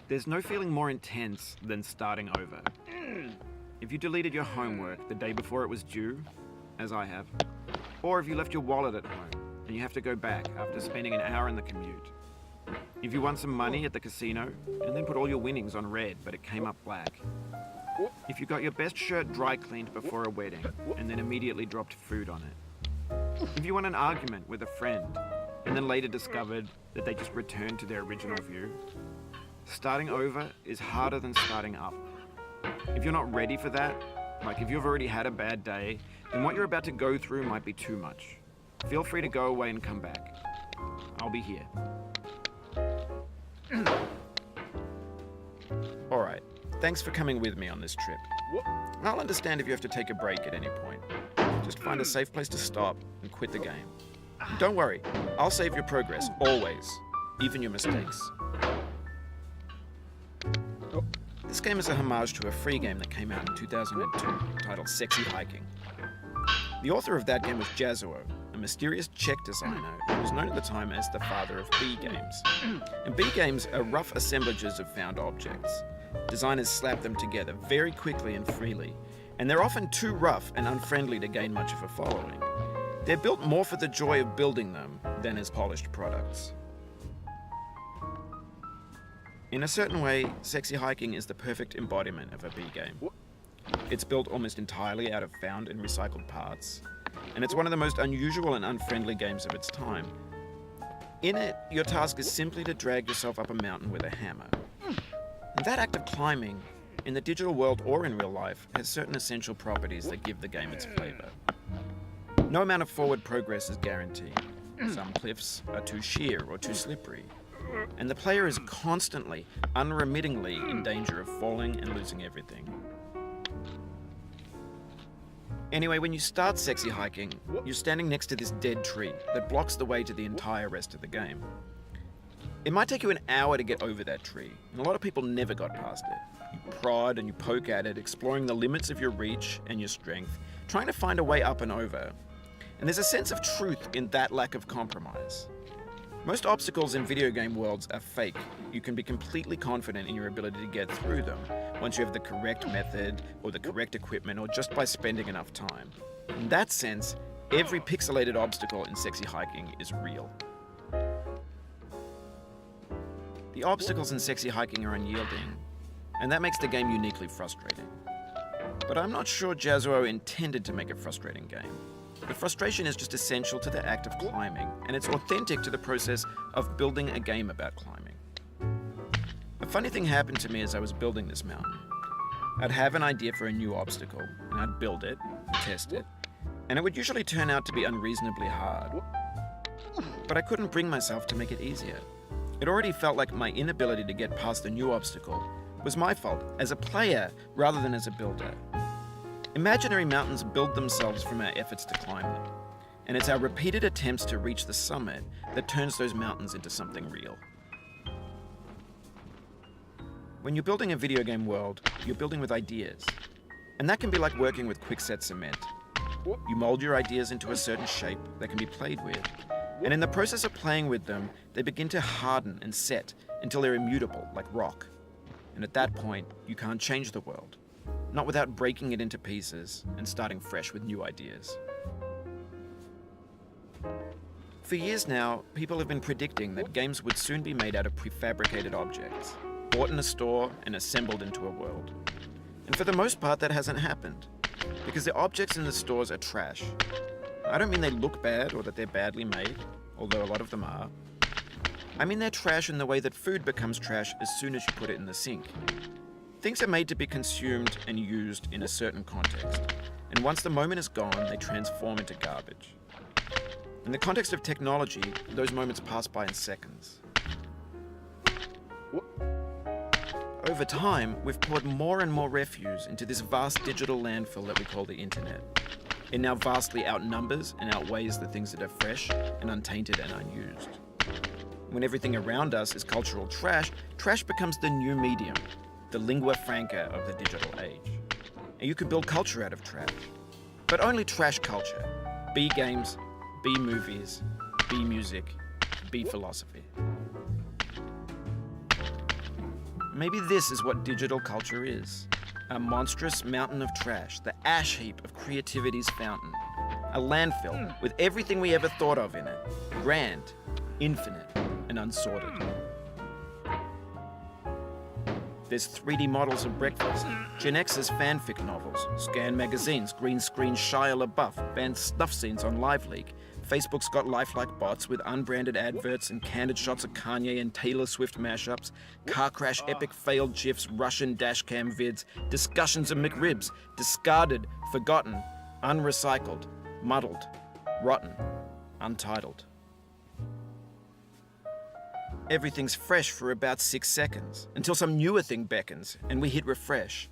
There's no feeling more intense than starting over. If you deleted your homework the day before it was due, as I have, or if you left your wallet at home and you have to go back after spending an hour in the commute. If you won some money at the casino and then put all your winnings on red but it came up black. If you got your best shirt dry cleaned before a wedding and then immediately dropped food on it. If you won an argument with a friend and then later discovered that they just returned to their original view. Starting over is harder than starting up. If you're not ready for that, like if you've already had a bad day, then what you're about to go through might be too much. Feel free to go away and come back. I'll be here. Alright, thanks for coming with me on this trip. I'll understand if you have to take a break at any point. Just find a safe place to stop and quit the game. And don't worry, I'll save your progress, always, even your mistakes. This game is a homage to a free game that came out in 2002, titled Sexy Hiking. The author of that game was Jazuo, a mysterious Czech designer who was known at the time as the father of B games. And B games are rough assemblages of found objects. Designers slap them together very quickly and freely, and they're often too rough and unfriendly to gain much of a following. They're built more for the joy of building them than as polished products. In a certain way, Sexy Hiking is the perfect embodiment of a B game. It's built almost entirely out of found and recycled parts, and it's one of the most unusual and unfriendly games of its time. In it, your task is simply to drag yourself up a mountain with a hammer. And that act of climbing, in the digital world or in real life, has certain essential properties that give the game its flavor. No amount of forward progress is guaranteed. Some cliffs are too sheer or too slippery, and the player is constantly, unremittingly in danger of falling and losing everything. Anyway, when you start Sexy Hiking, you're standing next to this dead tree that blocks the way to the entire rest of the game. It might take you an hour to get over that tree, and a lot of people never got past it. You prod and you poke at it, exploring the limits of your reach and your strength, trying to find a way up and over. And there's a sense of truth in that lack of compromise. Most obstacles in video game worlds are fake. You can be completely confident in your ability to get through them once you have the correct method or the correct equipment or just by spending enough time. In that sense, every pixelated obstacle in Sexy Hiking is real. The obstacles in Sexy Hiking are unyielding, and that makes the game uniquely frustrating. But I'm not sure Jazuo intended to make a frustrating game. The frustration is just essential to the act of climbing, and it's authentic to the process of building a game about climbing. A funny thing happened to me as I was building this mountain. I'd have an idea for a new obstacle, and I'd build it, test it, and it would usually turn out to be unreasonably hard. But I couldn't bring myself to make it easier. It already felt like my inability to get past the new obstacle was my fault as a player rather than as a builder. Imaginary mountains build themselves from our efforts to climb them, and it's our repeated attempts to reach the summit that turns those mountains into something real. When you're building a video game world, you're building with ideas, and that can be like working with quickset cement. You mold your ideas into a certain shape that can be played with, and in the process of playing with them, they begin to harden and set until they're immutable, like rock. And at that point, you can't change the world. Not without breaking it into pieces and starting fresh with new ideas. For years now, people have been predicting that games would soon be made out of prefabricated objects, bought in a store and assembled into a world. And for the most part, that hasn't happened, because the objects in the stores are trash. I don't mean they look bad or that they're badly made, although a lot of them are. I mean they're trash in the way that food becomes trash as soon as you put it in the sink. Things are made to be consumed and used in a certain context, and once the moment is gone, they transform into garbage. In the context of technology, those moments pass by in seconds. Over time, we've poured more and more refuse into this vast digital landfill that we call the internet. It now vastly outnumbers and outweighs the things that are fresh and untainted and unused. When everything around us is cultural trash, trash becomes the new medium, the lingua franca of the digital age. And you can build culture out of trash. But only trash culture. B games, B movies, B music, B philosophy. Maybe this is what digital culture is. A monstrous mountain of trash, the ash heap of creativity's fountain. A landfill with everything we ever thought of in it. Grand, infinite, and unsorted. There's 3D models of breakfast, Gen X's fanfic novels, scan magazines, green screen Shia LaBeouf, banned snuff scenes on LiveLeak. Facebook's got lifelike bots with unbranded adverts and candid shots of Kanye and Taylor Swift mashups, car crash epic failed GIFs, Russian dashcam vids, discussions of McRibs, discarded, forgotten, unrecycled, muddled, rotten, untitled. Everything's fresh for about 6 seconds, until some newer thing beckons and we hit refresh.